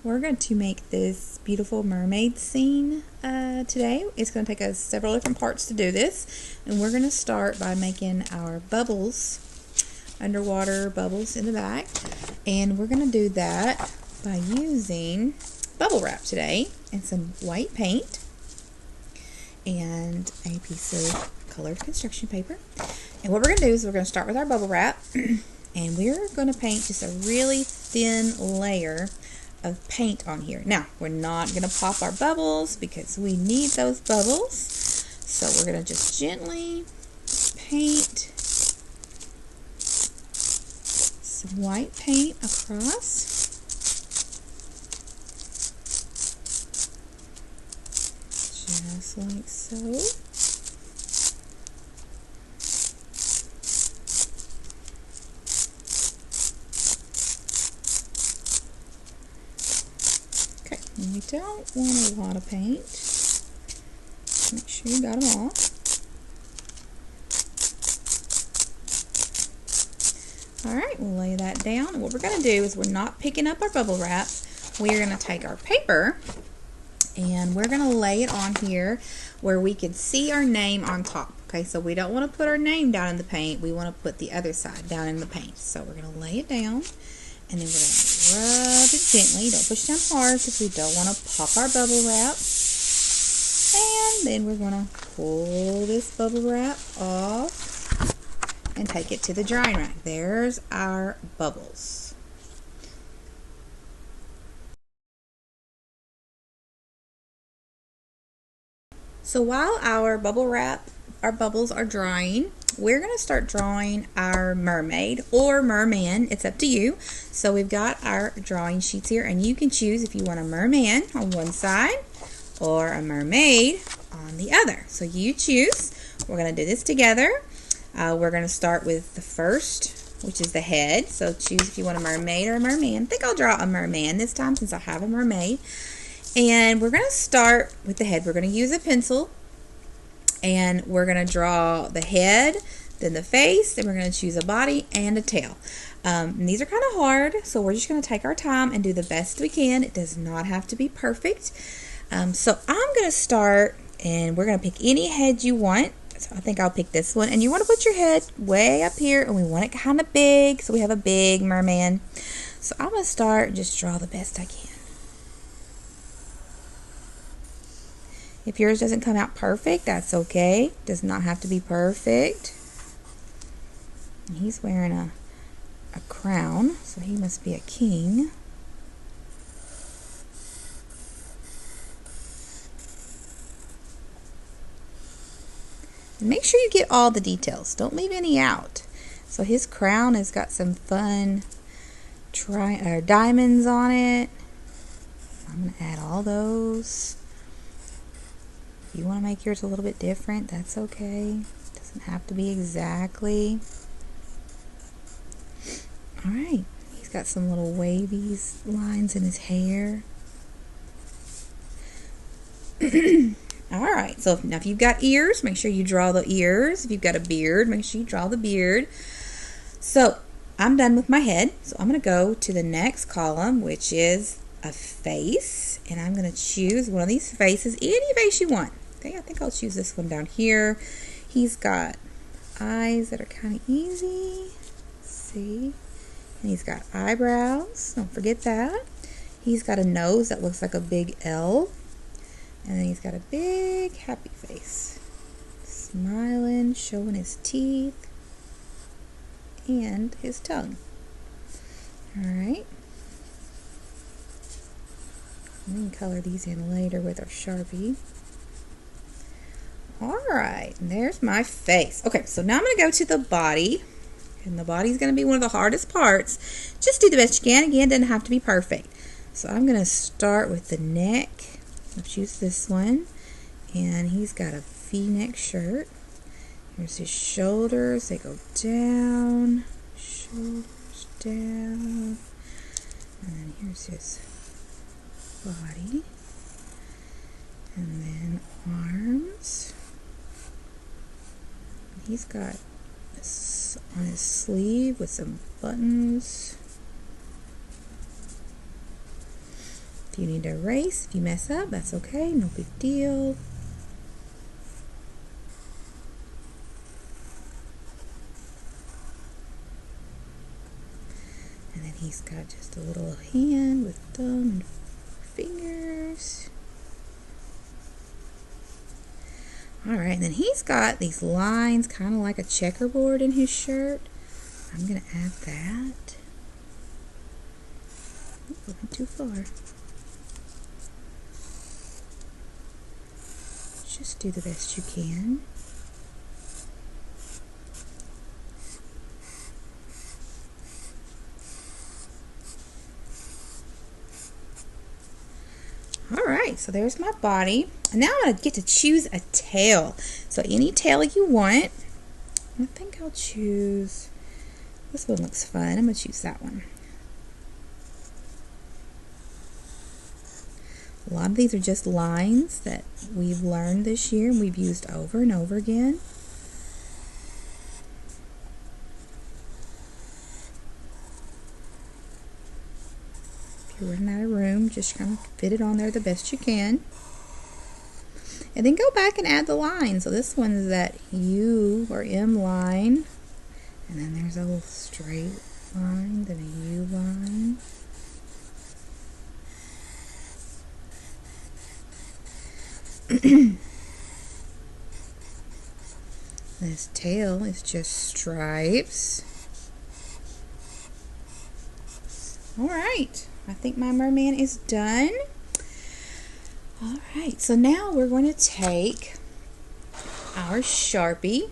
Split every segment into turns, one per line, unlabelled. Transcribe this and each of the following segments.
We're going to make this beautiful mermaid scene today. It's going to take us several different parts to do this, and we're going to start by making our bubbles, underwater bubbles in the back, and we're going to do that by using bubble wrap today and some white paint and a piece of colored construction paper. And what we're going to do is we're going to start with our bubble wrap and we're going to paint just a really thin layer of paint on here. Now, we're not going to pop our bubbles because we need those bubbles. So we're going to just gently paint some white paint across. Just like so. Okay, and we don't want a lot of paint. Make sure you got them all. Alright, we'll lay that down. And what we're going to do is we're not picking up our bubble wrap. We're going to take our paper and we're going to lay it on here where we can see our name on top. Okay, so we don't want to put our name down in the paint. We want to put the other side down in the paint. So we're going to lay it down and then we're going to rub it gently. Don't push down hard because we don't want to pop our bubble wrap. And then we're going to pull this bubble wrap off and take it to the drying rack. There's our bubbles. So while our bubbles are drying, we're going to start drawing our mermaid or merman. It's up to you. So we've got our drawing sheets here, and you can choose if you want a merman on one side or a mermaid on the other. So you choose. We're going to do this together. We're going to start with the first, which is the head. So choose if you want a mermaid or a merman. I think I'll draw a merman this time since I have a mermaid. And we're going to start with the head. We're going to use a pencil and we're going to draw the head, then the face, then we're going to choose a body and a tail. And these are kind of hard, so we're just going to take our time and do the best we can. It does not have to be perfect. So I'm going to start and we're going to pick any head you want. So I think I'll pick this one. And you want to put your head way up here and we want it kind of big, so we have a big merman. So I'm going to start and just draw the best I can. If yours doesn't come out perfect, that's okay. Does not have to be perfect. And he's wearing a crown, so he must be a king. And make sure you get all the details. Don't leave any out. So his crown has got some fun diamonds on it. I'm going to add all those. If you want to make yours a little bit different, that's okay. Doesn't have to be exactly. Alright, he's got some little wavy lines in his hair. Alright, so now if you've got ears, make sure you draw the ears. If you've got a beard, make sure you draw the beard. So, I'm done with my head. So I'm going to go to the next column, which is a face. And I'm going to choose one of these faces, any face you want. Okay, I think I'll choose this one down here. He's got eyes that are kind of easy. Let's see. And he's got eyebrows. Don't forget that. He's got a nose that looks like a big L. And then he's got a big happy face. Smiling, showing his teeth. And his tongue. Alright. We can color these in later with our Sharpie. Alright, there's my face. Okay, so now I'm going to go to the body. And the body's going to be one of the hardest parts. Just do the best you can. Again, it doesn't have to be perfect. So I'm going to start with the neck. I'll choose this one. And he's got a V-neck shirt. Here's his shoulders. They go down. Shoulders down. And then here's his body. And then arms. He's got this on his sleeve with some buttons. If you need to erase, if you mess up, that's okay, no big deal. And then he's got just a little hand with thumb and fingers. Alright, and then he's got these lines kind of like a checkerboard in his shirt. I'm going to add that. Oops, went too far. Just do the best you can. Alright, so there's my body. And now I'm going to get to choose a tail. So any tail you want. I think I'll choose, this one looks fun. I'm going to choose that one. A lot of these are just lines that we've learned this year and we've used over and over again. If you're running out of room, just kind of fit it on there the best you can. And then go back and add the line. So this one's that U or M line. And then there's a little straight line, then a U line. This tail is just stripes. Alright, I think my merman is done. Alright, so now we're going to take our Sharpie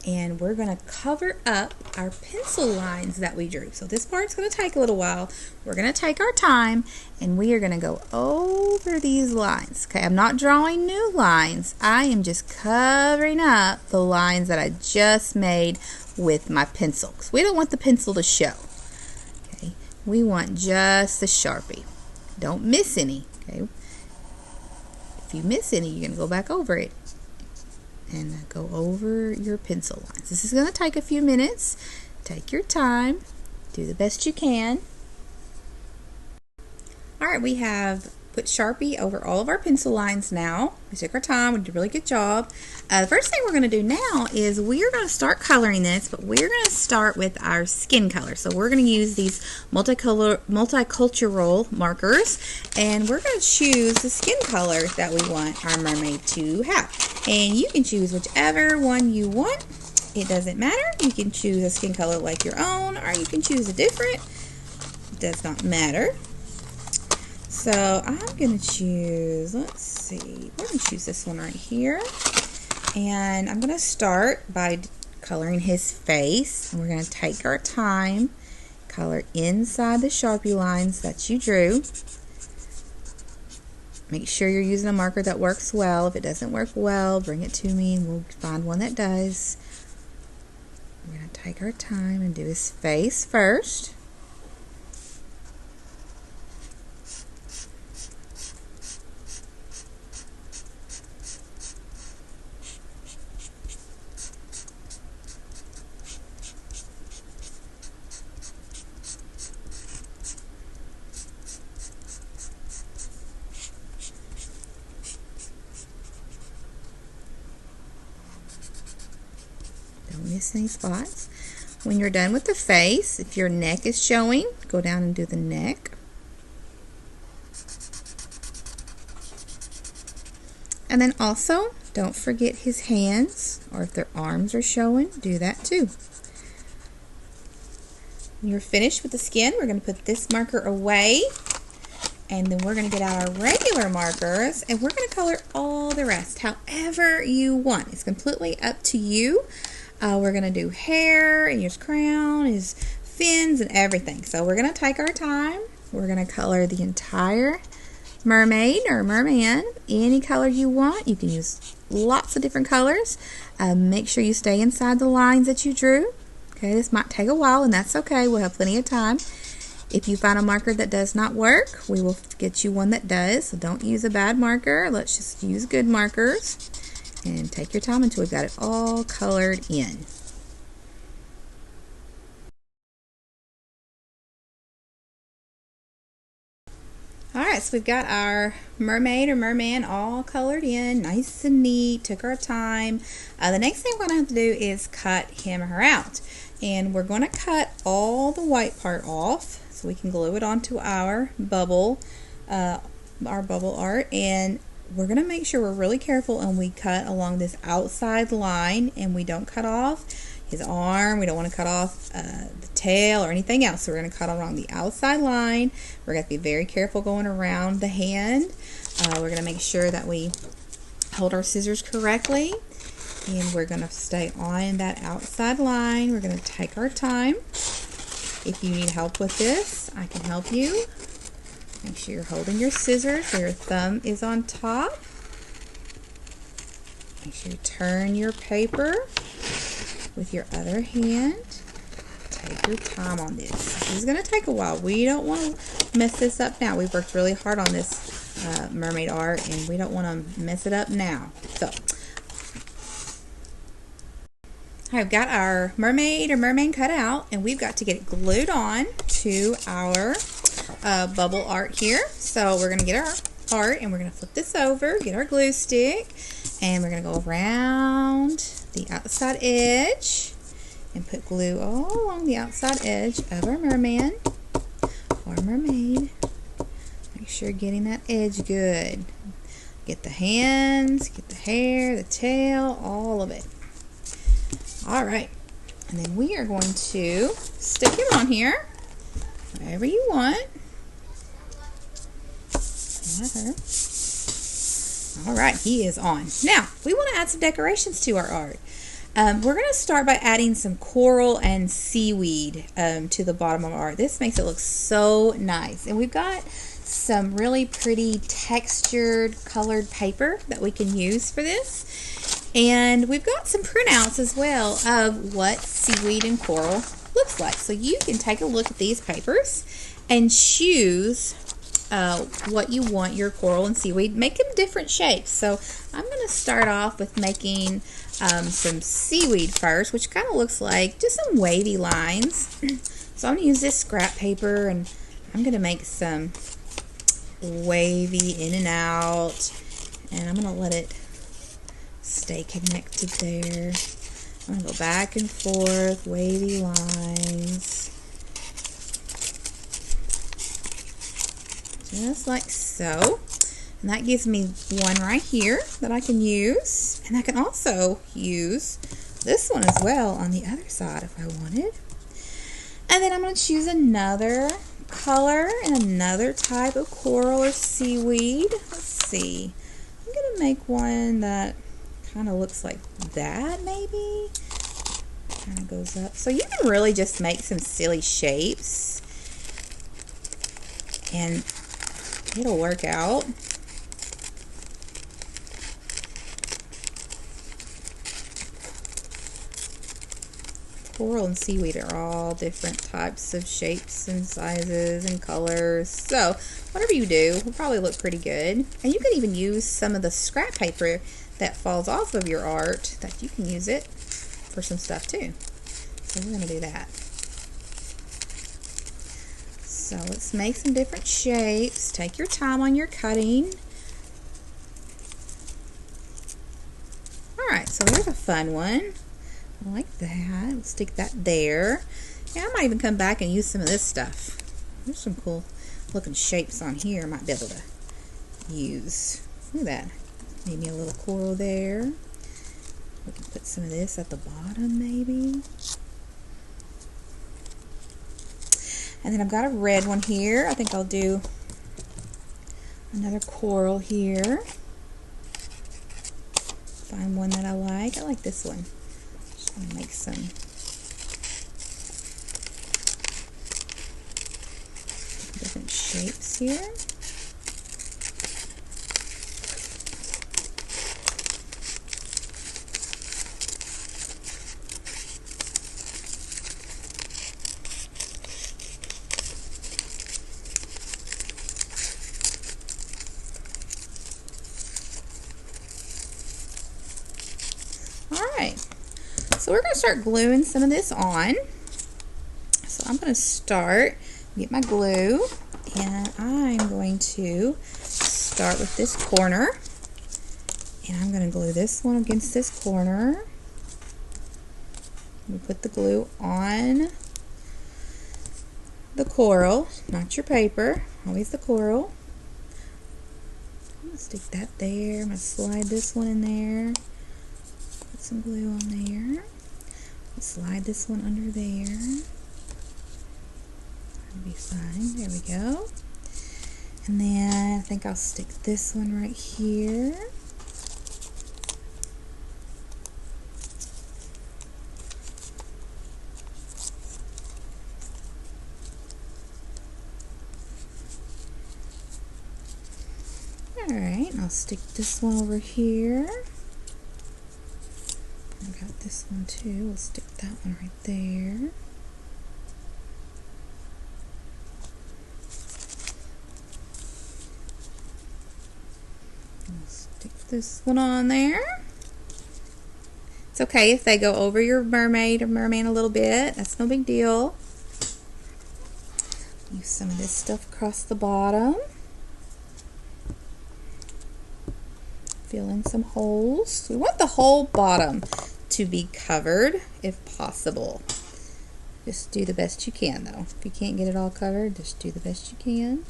and we're going to cover up our pencil lines that we drew. So this part's going to take a little while. We're going to take our time and we are going to go over these lines. Okay, I'm not drawing new lines. I am just covering up the lines that I just made with my pencil, because we don't want the pencil to show. Okay, we want just the Sharpie. Don't miss any. Okay, if you miss any, you're going to go back over it and go over your pencil lines. This is going to take a few minutes. Take your time. Do the best you can. Alright, we have put Sharpie over all of our pencil lines now. We took our time. We did a really good job. The first thing we're going to do now is we are going to start coloring this, but we're going to start with our skin color. So we're going to use these multicultural markers, and we're going to choose the skin color that we want our mermaid to have. And you can choose whichever one you want. It doesn't matter. You can choose a skin color like your own, or you can choose a different. It does not matter. So I'm going to choose, let's see, we're going to choose this one right here. And I'm going to start by coloring his face. And we're going to take our time, color inside the Sharpie lines that you drew. Make sure you're using a marker that works well. If it doesn't work well, bring it to me and we'll find one that does. We're going to take our time and do his face first. Don't miss any spots. When you're done with the face, if your neck is showing, go down and do the neck. And then also, don't forget his hands, or if their arms are showing, do that too. When you're finished with the skin, we're going to put this marker away. And then we're going to get out our regular markers and we're going to color all the rest however you want. It's completely up to you. We're going to do hair and his crown, his fins and everything. So we're going to take our time. We're going to color the entire mermaid or merman any color you want. You can use lots of different colors. Make sure you stay inside the lines that you drew. Okay, this might take a while and that's okay. We'll have plenty of time. If you find a marker that does not work, we will get you one that does. So don't use a bad marker. Let's just use good markers. And take your time until we've got it all colored in. so we've got our mermaid or merman all colored in, nice and neat, took our time. The next thing we're going to have to do is cut him or her out. And we're going to cut all the white part off so we can glue it onto our bubble art. And we're going to make sure we're really careful and we cut along this outside line, and we don't cut off his arm. We don't want to cut off the tail or anything else. So we're going to cut along the outside line. We're going to be very careful going around the hand. We're going to make sure that we hold our scissors correctly, and we're going to stay on that outside line. We're going to take our time. If you need help with this, I can help you. Make sure you're holding your scissors so your thumb is on top. Make sure you turn your paper with your other hand. Take your time on this. This is going to take a while. We don't want to mess this up now. We've worked really hard on this mermaid art, and we don't want to mess it up now. So, I've got our mermaid or merman cut out, and we've got to get it glued on to our bubble art here. So we're going to get our art, and we're going to flip this over, get our glue stick, and we're going to go around the outside edge and put glue all along the outside edge of our merman or mermaid. Make sure you're getting that edge good. Get the hands, get the hair, the tail, all of it. All right, and then we are going to stick him on here wherever you want. All right, he is on. Now, we want to add some decorations to our art. We're going to start by adding some coral and seaweed to the bottom of our art. This makes it look so nice. And we've got some really pretty textured colored paper that we can use for this. And we've got some printouts as well of what seaweed and coral looks like. So you can take a look at these papers and choose what you want your coral and seaweed. Make them different shapes. So I'm going to start off with making some seaweed first, which kind of looks like just some wavy lines. So I'm going to use this scrap paper, and I'm going to make some wavy in and out, and I'm going to let it stay connected there. I'm going to go back and forth, wavy lines, just like so. And that gives me one right here that I can use, and I can also use this one as well on the other side if I wanted. And then I'm going to choose another color and another type of coral or seaweed. Let's see. I'm going to make one that kind of looks like that, maybe. Kind of goes up. So you can really just make some silly shapes, and it'll work out. Coral and seaweed are all different types of shapes and sizes and colors. So whatever you do will probably look pretty good. And you can even use some of the scrap paper that falls off of your art, that you can use it for some stuff too. So we're going to do that. So let's make some different shapes. Take your time on your cutting. Alright, so there's a fun one. I like that. We'll stick that there. Yeah, I might even come back and use some of this stuff. There's some cool looking shapes on here I might be able to use. Look at that. Maybe a little coral there. We can put some of this at the bottom maybe. And then I've got a red one here. I think I'll do another coral here. Find one that I like. I like this one. Just want to make some different shapes here. Alright, so we're going to start gluing some of this on. So I'm going to start, get my glue, And I'm going to start with this corner. And I'm going to glue this one against this corner. We put the glue on the coral, not your paper, always the coral. I'm going to stick that there. I'm going to slide this one in there. Put some glue on there. Slide this one under there. That'll be fine. There we go. And then I think I'll stick this one right here. Alright, and I'll stick this one over here. I got this one too. We'll stick that one right there. I'll stick this one on there. It's okay if they go over your mermaid or merman a little bit. That's no big deal. Use some of this stuff across the bottom. Fill in some holes. We want the whole bottom to be covered if possible. Just do the best you can though. If you can't get it all covered, just do the best you can.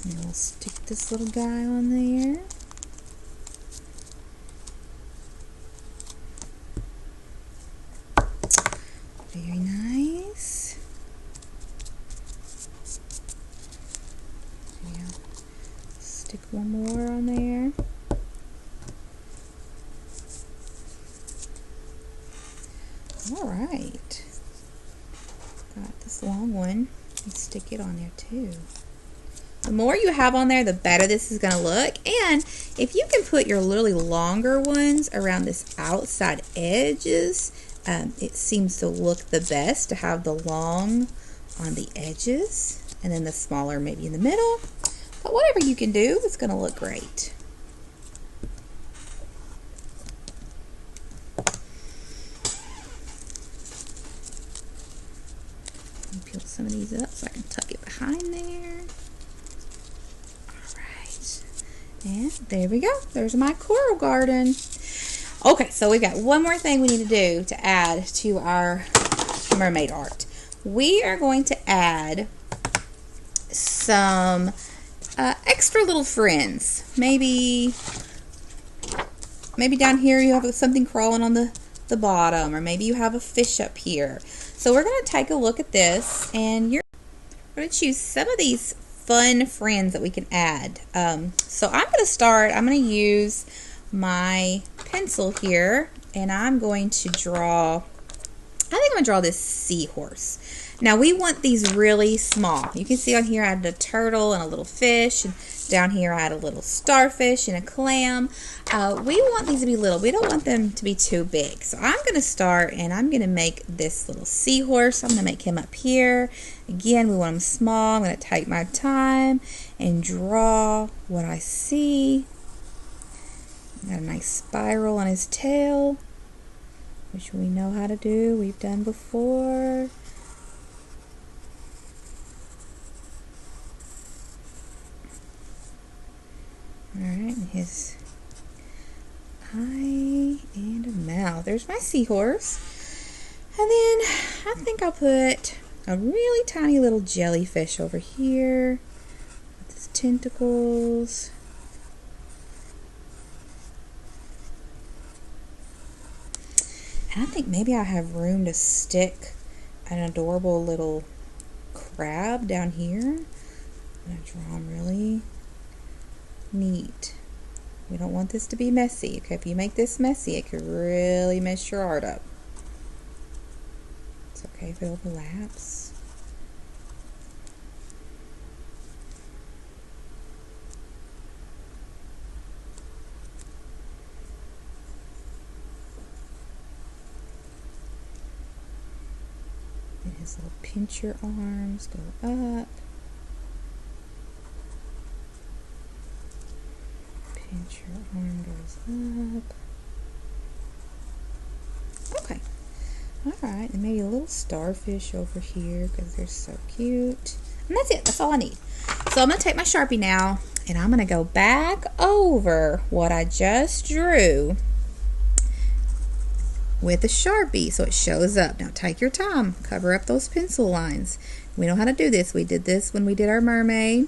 And we'll stick this little guy on there. Very nice. Yeah. Stick one more on there. Alright. Got this long one. Let's stick it on there too. The more you have on there, the better this is going to look. And if you can put your really longer ones around this outside edges, it seems to look the best to have the long on the edges and then the smaller maybe in the middle. But whatever you can do, it's going to look great. Let me peel some of these up so I can tuck it behind there. And there we go. There's my coral garden. Okay, so we've got one more thing we need to do to add to our mermaid art. We are going to add some extra little friends. Maybe down here you have something crawling on the bottom, or maybe you have a fish up here. So we're going to take a look at this, and you're going to choose some of these fun friends that we can add. So I'm going to use my pencil here, and I'm going to draw, this seahorse. Now we want these really small. You can see on here I added a turtle and a little fish, and down here I had a little starfish and a clam. We want these to be little. We don't want them to be too big. So I'm going to start, and I'm going to make this little seahorse. I'm going to make him up here. Again, we want him small. I'm going to take my time and draw what I see. Got a nice spiral on his tail, which we know how to do. We've done before. Alright, and his eye and a mouth. There's my seahorse. And then I think I'll put a really tiny little jellyfish over here with his tentacles. And I think maybe I have room to stick an adorable little crab down here. I'm going to draw him really neat. We don't want this to be messy. Okay, if you make this messy, it could really mess your art up. It's okay if it overlaps. And his little pincher arms go up. Pincher arm goes up. Okay. Alright, and maybe a little starfish over here because they're so cute. And that's it. That's all I need. So I'm going to take my Sharpie now, and I'm going to go back over what I just drew with a Sharpie so it shows up. Now take your time. Cover up those pencil lines. We know how to do this. We did this when we did our mermaid.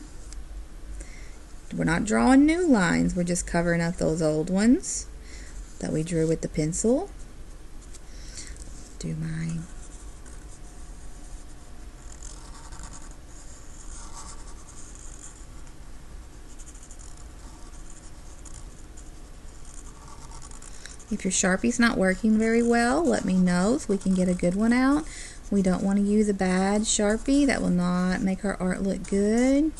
We're not drawing new lines. We're just covering up those old ones that we drew with the pencil. Do mine. If your Sharpie's not working very well, let me know so we can get a good one out. We don't want to use a bad Sharpie. That will not make our art look good.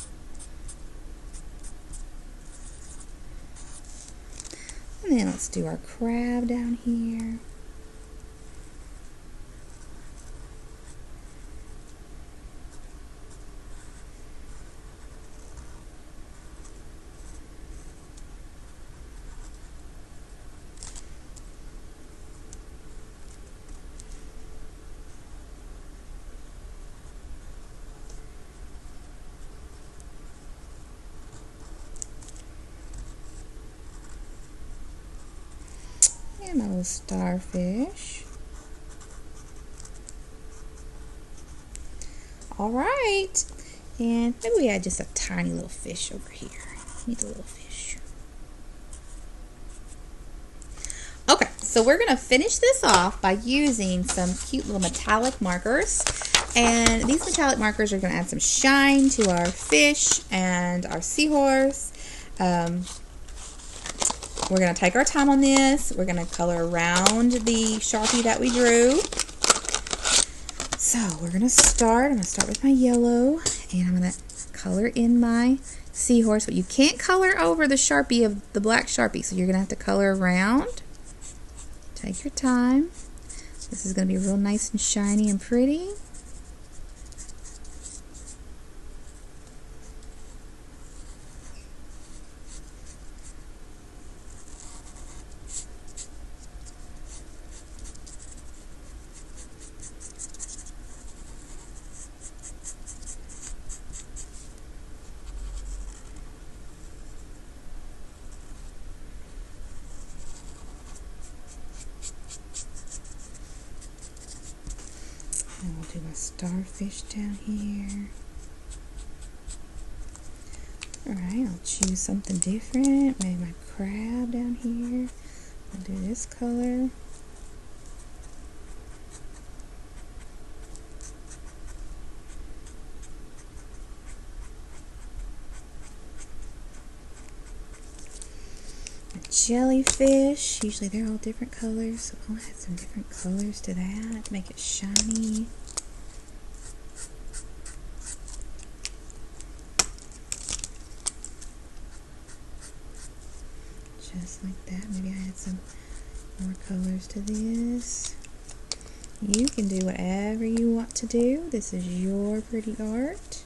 And then let's do our crab down here. And my little starfish. Alright. And maybe we add just a tiny little fish over here. Need a little fish. Okay, so we're going to finish this off by using some cute little metallic markers. And these metallic markers are going to add some shine to our fish and our seahorse. We're going to take our time on this. We're going to color around the Sharpie that we drew. So we're going to start. I'm going to start with my yellow, and I'm going to color in my seahorse. But you can't color over the Sharpie of the black Sharpie, so you're going to have to color around. Take your time. This is going to be real nice and shiny and pretty. And we'll do my starfish down here. Alright, I'll choose something different. Maybe my crab down here. I'll do this color. Jellyfish, usually they're all different colors, so I'll add some different colors to that to make it shiny. Just like that. Maybe I add some more colors to this. You can do whatever you want to do. This is your pretty art.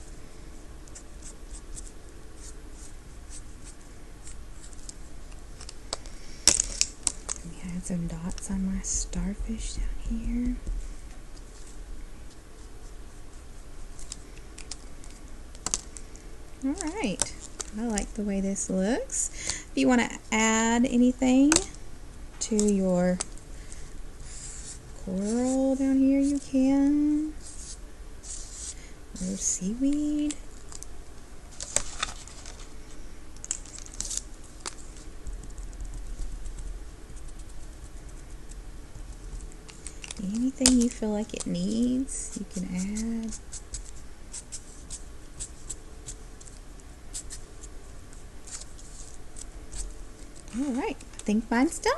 Add some dots on my starfish down here. Alright, I like the way this looks. If you want to add anything to your coral down here, you can. A little seaweed. Anything you feel like it needs, you can add. Alright, I think mine's done.